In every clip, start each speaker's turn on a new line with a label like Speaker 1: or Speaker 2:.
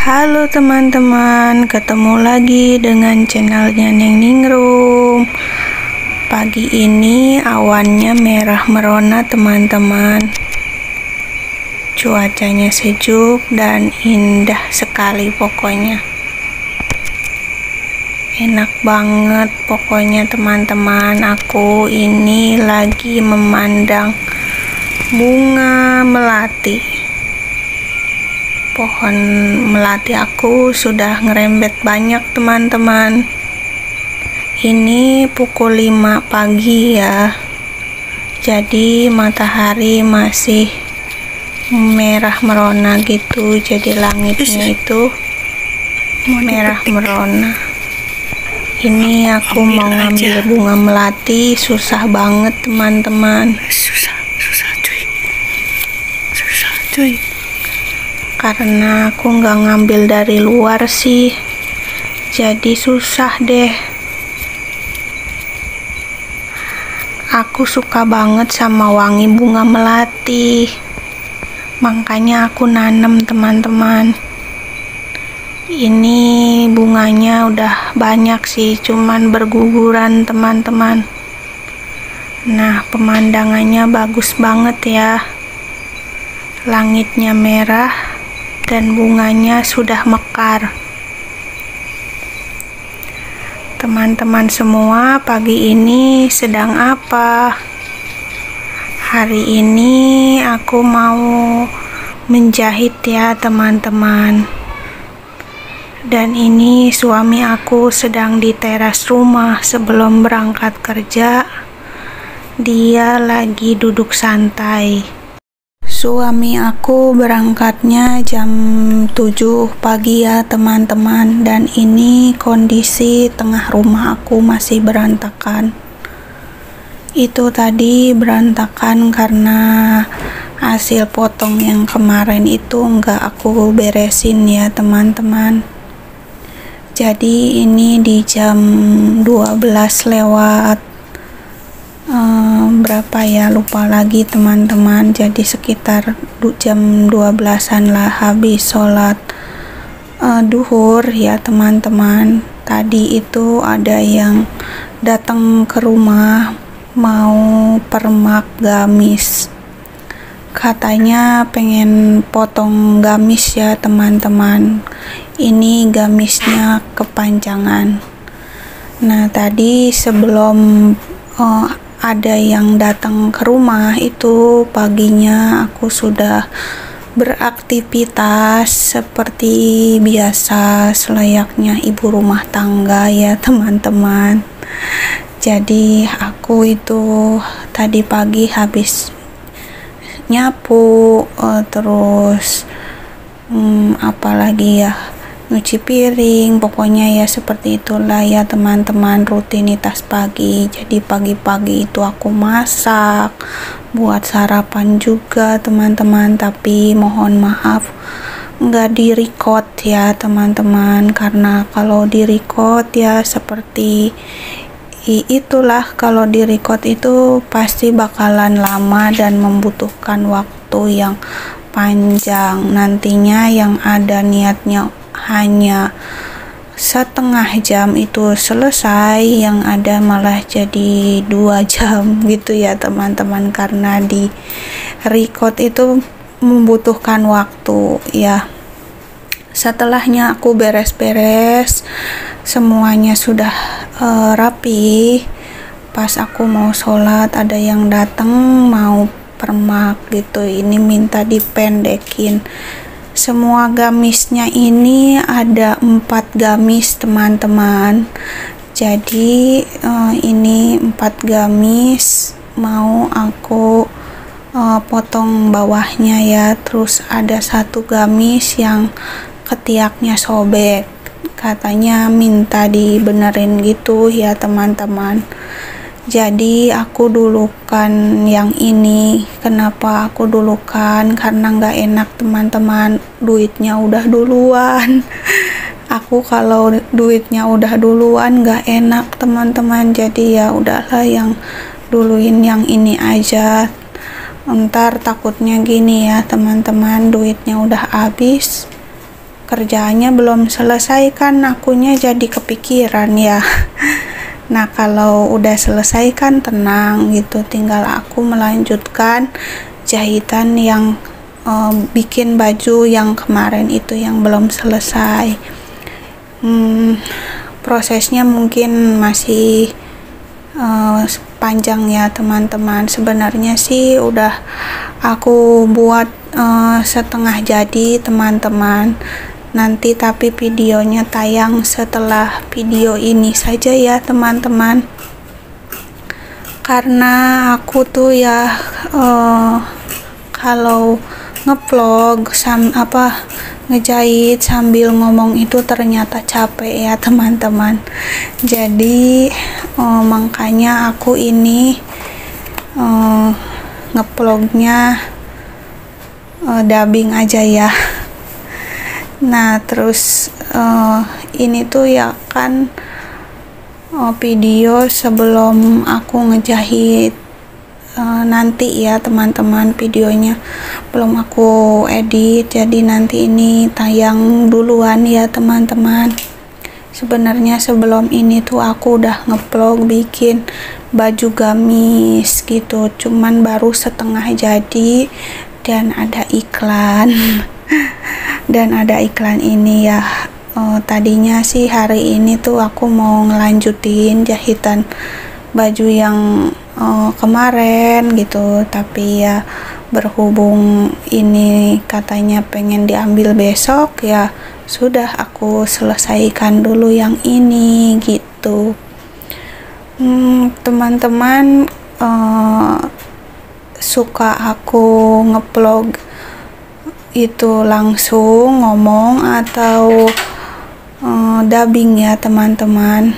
Speaker 1: Halo teman-teman, ketemu lagi dengan channelnya Neng Ningrum. Pagi ini awannya merah merona teman-teman. Cuacanya sejuk dan indah sekali pokoknya. Enak banget pokoknya teman-teman. Aku ini lagi memandang bunga melati. Pohon melati aku sudah ngerembet banyak teman-teman. Ini pukul 5 pagi ya, jadi matahari masih merah merona gitu, jadi langitnya itu merah merona. Ini aku mau ngambil bunga melati, susah banget teman-teman. Susah cuy, karena aku nggak ngambil dari luar sih, jadi susah deh. Aku suka banget sama wangi bunga melati, makanya aku nanam teman-teman. Ini bunganya udah banyak sih, cuman berguguran teman-teman. Nah, pemandangannya bagus banget ya. Langitnya merah dan bunganya sudah mekar. Teman-teman semua, pagi ini sedang apa? Hari ini aku mau menjahit ya teman-teman. Dan ini suami aku sedang di teras rumah sebelum berangkat kerja. Dia lagi duduk santai. Suami aku berangkatnya jam 7 pagi ya teman-teman, dan ini kondisi tengah rumah aku masih berantakan. Itu tadi berantakan karena hasil potong yang kemarin itu enggak aku beresin ya teman-teman. Jadi ini di jam 12 lewat berapa ya, lupa lagi teman-teman. Jadi sekitar jam 12-an lah, habis sholat duhur ya teman-teman. Tadi itu ada yang datang ke rumah mau permak gamis, katanya pengen potong gamis ya teman-teman. Ini gamisnya kepanjangan. Nah, tadi sebelum ada yang datang ke rumah itu, paginya aku sudah beraktivitas seperti biasa selayaknya ibu rumah tangga ya teman-teman. Jadi aku itu tadi pagi habis nyapu, terus apalagi ya, nyuci piring, pokoknya ya seperti itulah ya teman-teman rutinitas pagi. Jadi pagi-pagi itu aku masak buat sarapan juga teman-teman, tapi mohon maaf nggak di-record ya teman-teman, karena kalau di-record ya seperti itulah, kalau di-record itu pasti bakalan lama dan membutuhkan waktu yang panjang. Nantinya yang ada niatnya hanya setengah jam itu selesai, yang ada malah jadi 2 jam gitu ya teman-teman, karena di record itu membutuhkan waktu ya. Setelahnya aku beres-beres, semuanya sudah rapi. Pas aku mau sholat, ada yang datang mau permak gitu, ini minta dipendekin. Semua gamisnya ini ada 4 gamis teman-teman. Jadi ini 4 gamis mau aku potong bawahnya ya. Terus ada 1 gamis yang ketiaknya sobek, katanya minta dibenerin gitu ya teman-teman. Jadi aku dulukan yang ini. Kenapa aku dulukan? Karena nggak enak teman-teman, duitnya udah duluan. Aku kalau duitnya udah duluan nggak enak teman-teman, jadi ya udahlah yang duluin yang ini aja. Ntar takutnya gini ya teman-teman, duitnya udah habis kerjaannya belum selesai kan akunya jadi kepikiran ya. Nah kalau udah selesai kan tenang gitu, tinggal aku melanjutkan jahitan yang bikin baju yang kemarin itu yang belum selesai. Prosesnya mungkin masih panjang ya teman-teman. Sebenarnya sih udah aku buat setengah jadi teman-teman nanti, tapi videonya tayang setelah video ini saja ya teman-teman, karena aku tuh ya kalau ngevlog ngejahit sambil ngomong itu ternyata capek ya teman-teman. Jadi makanya aku ini ngevlognya dubbing aja ya. Nah terus ini tuh ya kan video sebelum aku ngejahit nanti ya teman-teman, videonya belum aku edit, jadi nanti ini tayang duluan ya teman-teman. Sebenarnya sebelum ini tuh aku udah ngevlog bikin baju gamis gitu, cuman baru setengah jadi dan ada iklan. Dan ada iklan ini ya. Tadinya sih hari ini tuh aku mau ngelanjutin jahitan baju yang kemarin gitu, tapi ya berhubung ini katanya pengen diambil besok, ya sudah aku selesaikan dulu yang ini gitu. Teman-teman suka aku ngevlog itu langsung ngomong atau dubbing ya teman-teman?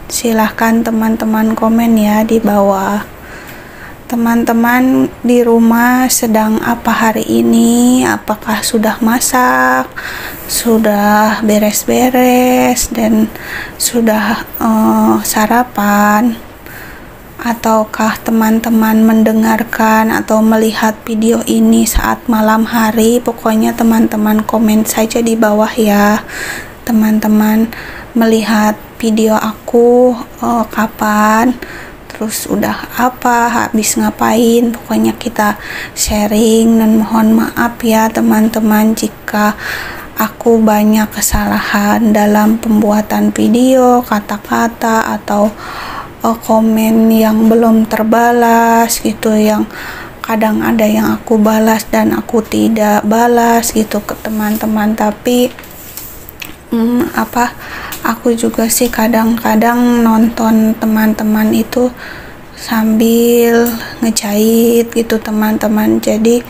Speaker 1: Silahkan teman-teman komen ya di bawah. Teman-teman di rumah sedang apa hari ini? Apakah sudah masak, sudah beres-beres, dan sudah sarapan? Ataukah teman-teman mendengarkan atau melihat video ini saat malam hari? Pokoknya teman-teman komen saja di bawah ya. Teman-teman melihat video aku kapan, terus udah apa, habis ngapain, pokoknya kita sharing. Dan mohon maaf ya teman-teman jika aku banyak kesalahan dalam pembuatan video, kata-kata atau komen yang belum terbalas gitu, yang kadang ada yang aku balas dan aku tidak balas gitu ke teman-teman. Tapi aku juga sih kadang-kadang nonton teman-teman itu sambil ngejahit gitu teman-teman. Jadi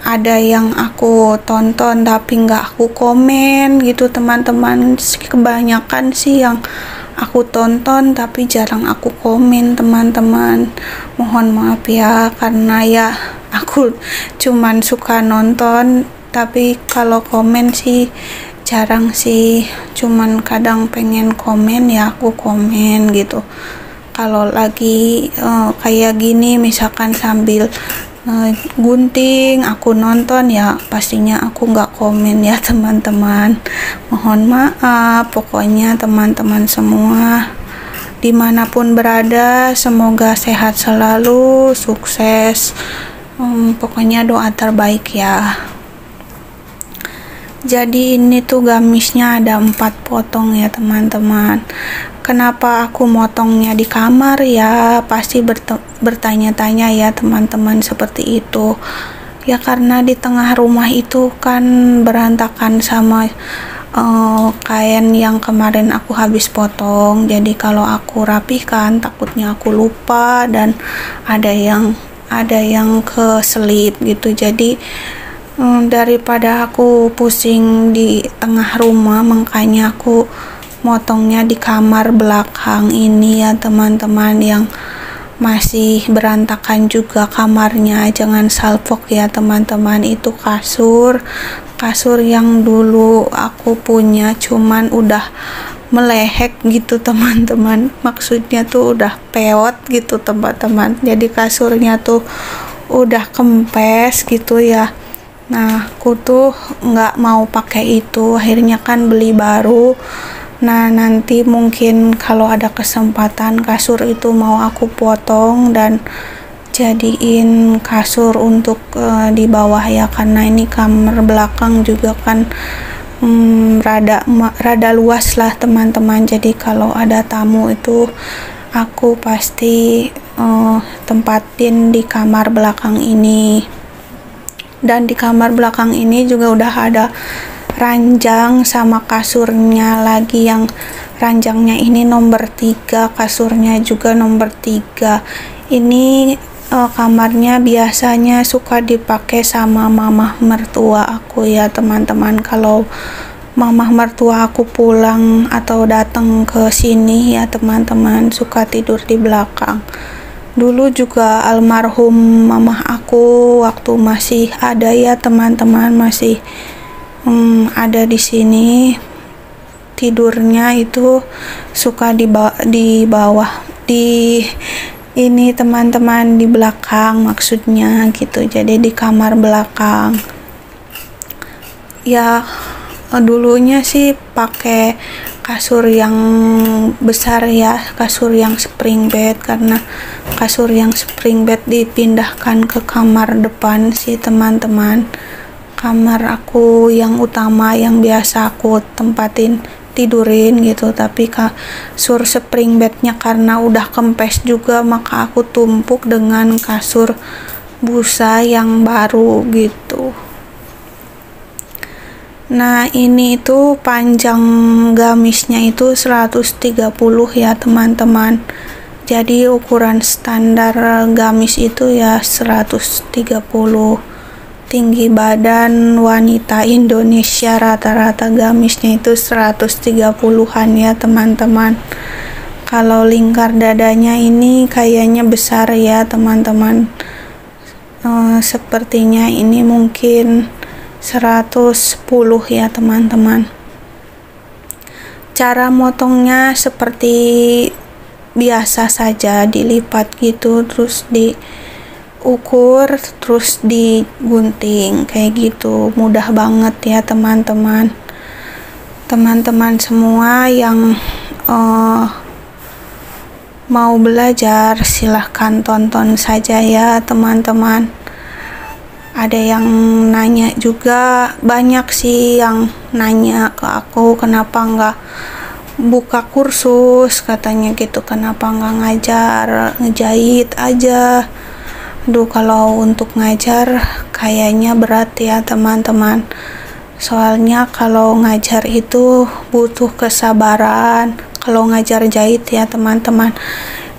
Speaker 1: ada yang aku tonton tapi nggak aku komen gitu teman-teman. Kebanyakan sih yang aku tonton tapi jarang aku komen teman-teman. Mohon maaf ya, karena ya aku cuman suka nonton, tapi kalau komen sih jarang sih. Cuman kadang pengen komen ya aku komen gitu. Kalau lagi kayak gini misalkan sambil gunting aku nonton, ya pastinya aku nggak komen ya teman-teman. Mohon maaf. Pokoknya teman-teman semua dimanapun berada, semoga sehat selalu, sukses. Pokoknya doa terbaik ya. Jadi ini tuh gamisnya ada 4 potong ya teman-teman. Kenapa aku motongnya di kamar ya? Pasti bertanya-tanya ya teman-teman seperti itu. Ya karena di tengah rumah itu kan berantakan sama kain yang kemarin aku habis potong. Jadi kalau aku rapihkan takutnya aku lupa dan ada yang keselip gitu. Jadi daripada aku pusing di tengah rumah, makanya aku motongnya di kamar belakang ini ya teman-teman, yang masih berantakan juga kamarnya. Jangan salfok ya teman-teman, itu kasur yang dulu aku punya, cuman udah melehek gitu teman-teman. Maksudnya tuh udah peot gitu teman-teman, jadi kasurnya tuh udah kempes gitu ya. Nah, aku tuh nggak mau pakai itu, akhirnya kan beli baru. Nah, nanti mungkin kalau ada kesempatan kasur itu mau aku potong dan jadiin kasur untuk di bawah ya, karena ini kamar belakang juga kan rada luas lah teman-teman. Jadi kalau ada tamu itu aku pasti tempatin di kamar belakang ini. Dan di kamar belakang ini juga udah ada ranjang sama kasurnya lagi, yang ranjangnya ini nomor 3, kasurnya juga nomor 3. Ini kamarnya biasanya suka dipakai sama mamah mertua aku ya teman-teman. Kalau mamah mertua aku pulang atau datang ke sini ya teman-teman, suka tidur di belakang. Dulu juga almarhum mamah aku waktu masih ada ya teman-teman, masih ada di sini, tidurnya itu suka di bawah di ini teman-teman, di belakang maksudnya gitu. Jadi di kamar belakang ya. Dulunya sih pakai kasur yang besar ya, kasur yang spring bed, karena kasur yang spring bed dipindahkan ke kamar depan sih teman-teman. Kamar aku yang utama yang biasa aku tempatin tidurin gitu, tapi kasur spring bednya karena udah kempes juga, maka aku tumpuk dengan kasur busa yang baru gitu. Nah, ini itu panjang gamisnya itu 130 ya teman-teman. Jadi ukuran standar gamis itu ya 130. Tinggi badan wanita Indonesia rata-rata gamisnya itu 130-an ya teman-teman. Kalau lingkar dadanya ini kayaknya besar ya teman-teman. Sepertinya ini mungkin 110 ya teman-teman. Cara motongnya seperti biasa saja, dilipat gitu, terus diukur, terus digunting kayak gitu. Mudah banget ya teman-teman. Teman-teman semua yang mau belajar silahkan tonton saja ya teman-teman. Ada yang nanya juga, banyak sih yang nanya ke aku, kenapa nggak buka kursus, katanya gitu, kenapa nggak ngajar ngejahit aja. Kalau untuk ngajar kayaknya berat ya teman-teman, soalnya kalau ngajar itu butuh kesabaran. Kalau ngajar jahit ya teman-teman,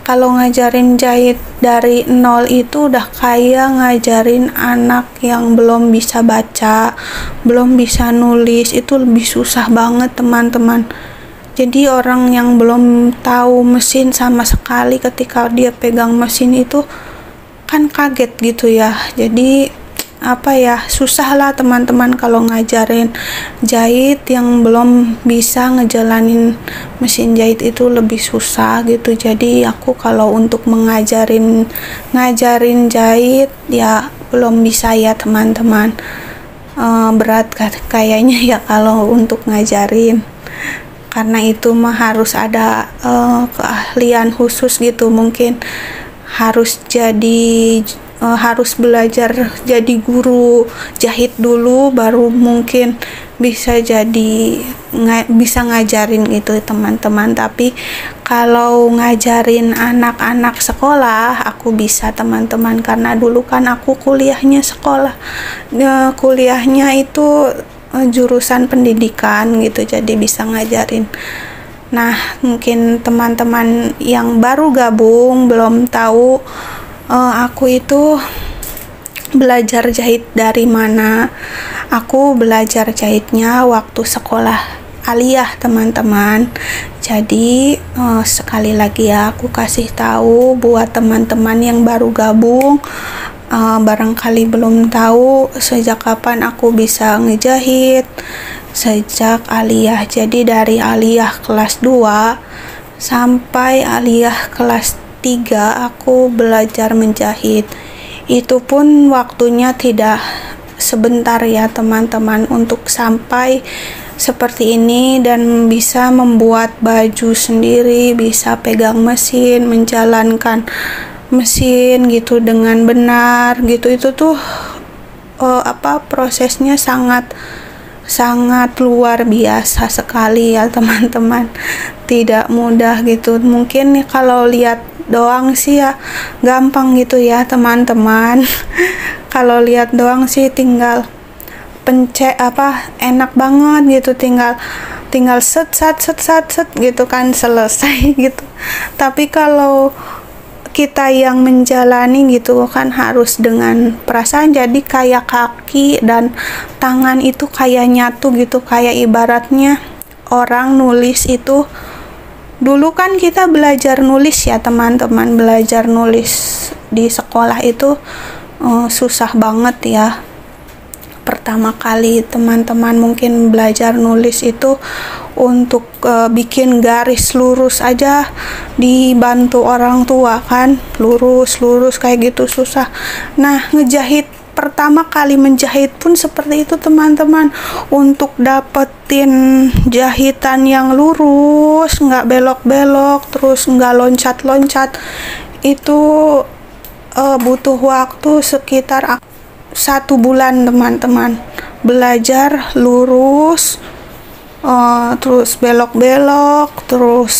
Speaker 1: kalau ngajarin jahit dari nol itu udah kayak ngajarin anak yang belum bisa baca, belum bisa nulis, itu lebih susah banget teman-teman. Jadi orang yang belum tahu mesin sama sekali, ketika dia pegang mesin itu kan kaget gitu ya. Jadi susah lah teman-teman kalau ngajarin jahit yang belum bisa ngejalanin mesin jahit, itu lebih susah gitu. Jadi aku kalau untuk ngajarin jahit ya belum bisa ya teman-teman. Berat kayaknya ya kalau untuk ngajarin, karena itu mah harus ada keahlian khusus gitu. Mungkin harus belajar jadi guru jahit dulu, baru mungkin bisa ngajarin gitu teman-teman. Tapi kalau ngajarin anak-anak sekolah aku bisa teman-teman, karena dulu kan aku kuliahnya sekolah, kuliahnya itu jurusan pendidikan gitu, jadi bisa ngajarin. Nah, mungkin teman-teman yang baru gabung belum tahu aku itu belajar jahit dari mana. Aku belajar jahitnya waktu sekolah aliyah teman-teman. Jadi sekali lagi ya aku kasih tahu buat teman-teman yang baru gabung, barangkali belum tahu sejak kapan aku bisa ngejahit. Sejak aliyah, jadi dari aliyah kelas 2 sampai aliyah kelas 3 aku belajar menjahit. Itu pun waktunya tidak sebentar ya teman-teman untuk sampai seperti ini dan bisa membuat baju sendiri, bisa pegang mesin, menjalankan mesin gitu dengan benar gitu. Itu tuh prosesnya sangat luar biasa sekali ya teman-teman, tidak mudah gitu. Mungkin nih kalau lihat doang sih ya gampang gitu ya teman-teman. Kalau lihat doang sih tinggal pencet enak banget gitu, tinggal set gitu kan, selesai gitu. Tapi kalau kita yang menjalani gitu kan harus dengan perasaan, jadi kayak kaki dan tangan itu kayak nyatu gitu, kayak ibaratnya orang nulis itu. Dulu kan kita belajar nulis ya teman-teman, belajar nulis di sekolah itu susah banget ya. Pertama kali teman-teman mungkin belajar nulis itu untuk bikin garis lurus aja dibantu orang tua kan, lurus kayak gitu susah. Nah, ngejahit pertama kali menjahit pun seperti itu teman-teman. Untuk dapetin jahitan yang lurus, nggak belok-belok, terus nggak loncat-loncat, itu butuh waktu sekitar 1 bulan teman-teman, belajar lurus, terus belok-belok, terus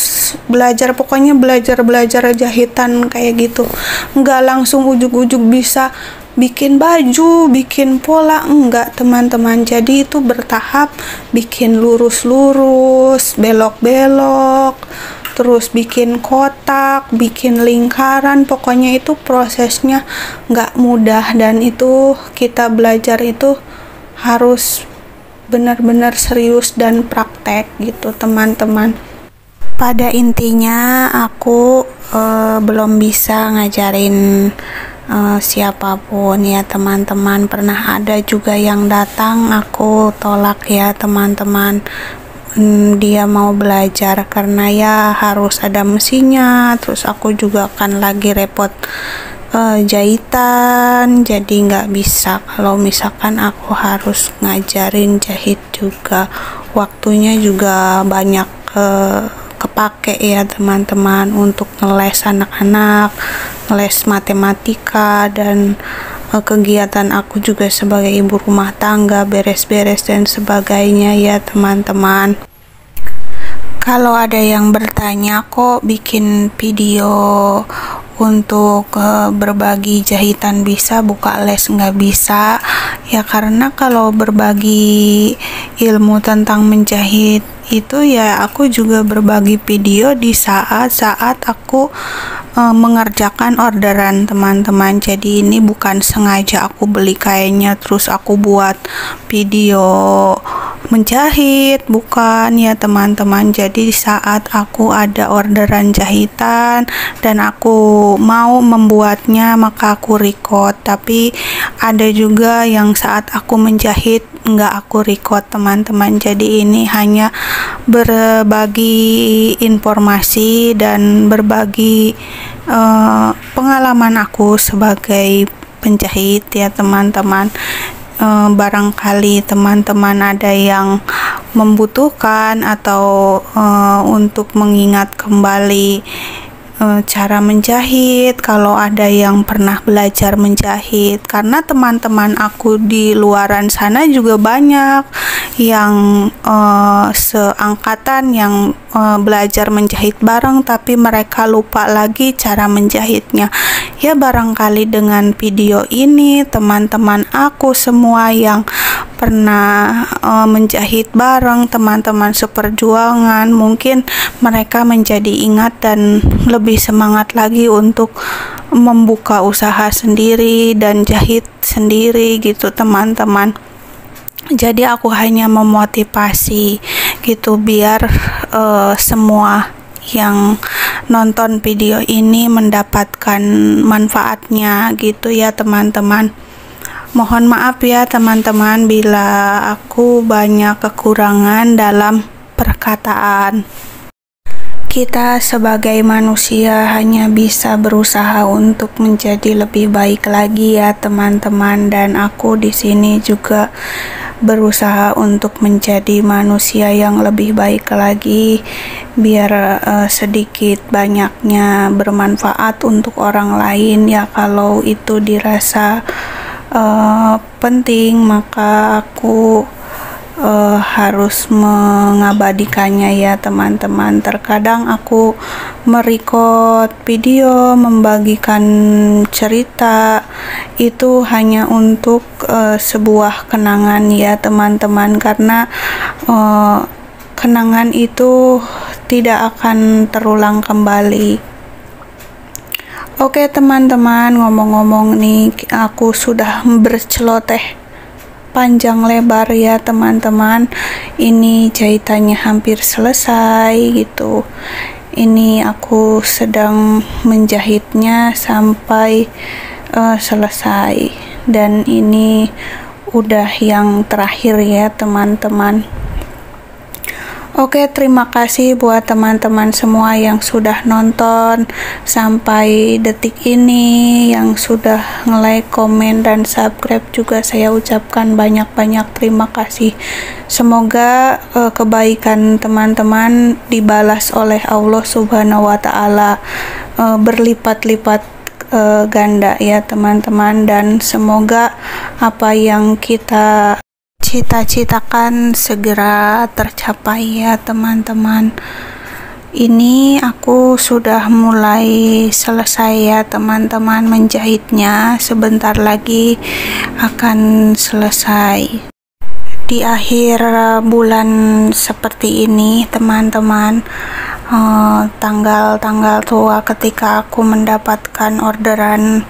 Speaker 1: pokoknya belajar jahitan kayak gitu. Nggak langsung ujuk-ujuk bisa bikin baju, bikin pola, enggak teman-teman. Jadi itu bertahap, bikin lurus-lurus, belok-belok, terus bikin kotak, bikin lingkaran. Pokoknya itu prosesnya nggak mudah, dan itu kita belajar itu harus benar-benar serius dan praktek gitu teman-teman. Pada intinya aku belum bisa ngajarin siapapun ya teman-teman. Pernah ada juga yang datang, aku tolak ya teman-teman. Dia mau belajar karena ya harus ada mesinnya, terus aku juga kan lagi repot jahitan, jadi nggak bisa. Kalau misalkan aku harus ngajarin jahit juga, waktunya juga banyak kepake ya teman-teman, untuk ngeles anak-anak, ngeles matematika, dan kegiatan aku juga sebagai ibu rumah tangga, beres-beres dan sebagainya ya teman-teman. Kalau ada yang bertanya kok bikin video untuk berbagi jahitan bisa, buka les nggak bisa, ya karena kalau berbagi ilmu tentang menjahit itu ya aku juga berbagi video di saat-saat aku mengerjakan orderan teman-teman. Jadi ini bukan sengaja aku beli kainnya terus aku buat video menjahit, bukan ya teman-teman. Jadi saat aku ada orderan jahitan dan aku mau membuatnya, maka aku record. Tapi ada juga yang saat aku menjahit nggak aku record teman-teman. Jadi ini hanya berbagi informasi dan berbagi pengalaman aku sebagai penjahit ya teman-teman. Barangkali teman-teman ada yang membutuhkan atau untuk mengingat kembali cara menjahit, kalau ada yang pernah belajar menjahit, karena teman-teman aku di luaran sana juga banyak yang seangkatan yang belajar menjahit bareng tapi mereka lupa lagi cara menjahitnya. Ya barangkali dengan video ini teman-teman aku semua yang pernah menjahit bareng, teman-teman seperjuangan, mungkin mereka menjadi ingat dan lebih semangat lagi untuk membuka usaha sendiri dan jahit sendiri gitu teman-teman. Jadi aku hanya memotivasi gitu biar semua yang nonton video ini mendapatkan manfaatnya gitu ya teman-teman. Mohon maaf ya teman-teman bila aku banyak kekurangan dalam perkataan. Kita sebagai manusia hanya bisa berusaha untuk menjadi lebih baik lagi ya teman-teman, dan aku di sini juga berusaha untuk menjadi manusia yang lebih baik lagi biar sedikit banyaknya bermanfaat untuk orang lain ya. Kalau itu dirasa penting, maka aku harus mengabadikannya ya teman-teman. Terkadang aku merekod video, membagikan cerita itu hanya untuk sebuah kenangan ya teman-teman, karena kenangan itu tidak akan terulang kembali. Oke teman-teman, ngomong-ngomong nih, aku sudah berceloteh panjang lebar ya teman-teman. Ini jahitannya hampir selesai gitu. Ini aku sedang menjahitnya sampai selesai, dan ini udah yang terakhir ya teman-teman. Oke, terima kasih buat teman-teman semua yang sudah nonton sampai detik ini, yang sudah nge-like, komen, dan subscribe juga saya ucapkan banyak-banyak terima kasih. Semoga kebaikan teman-teman dibalas oleh Allah Subhanahu wa Ta'ala berlipat-lipat ganda ya teman-teman, dan semoga apa yang kita cita-citakan segera tercapai ya teman-teman. Ini aku sudah mulai selesai ya teman-teman menjahitnya, sebentar lagi akan selesai. Di akhir bulan seperti ini teman-teman, tanggal-tanggal tua ketika aku mendapatkan orderan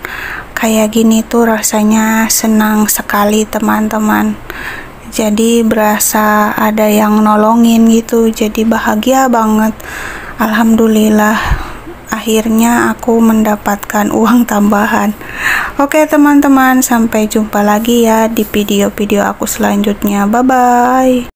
Speaker 1: kayak gini tuh rasanya senang sekali teman-teman. Jadi berasa ada yang nolongin gitu, jadi bahagia banget. Alhamdulillah, akhirnya aku mendapatkan uang tambahan. Oke teman-teman, sampai jumpa lagi ya di video-video aku selanjutnya. Bye bye.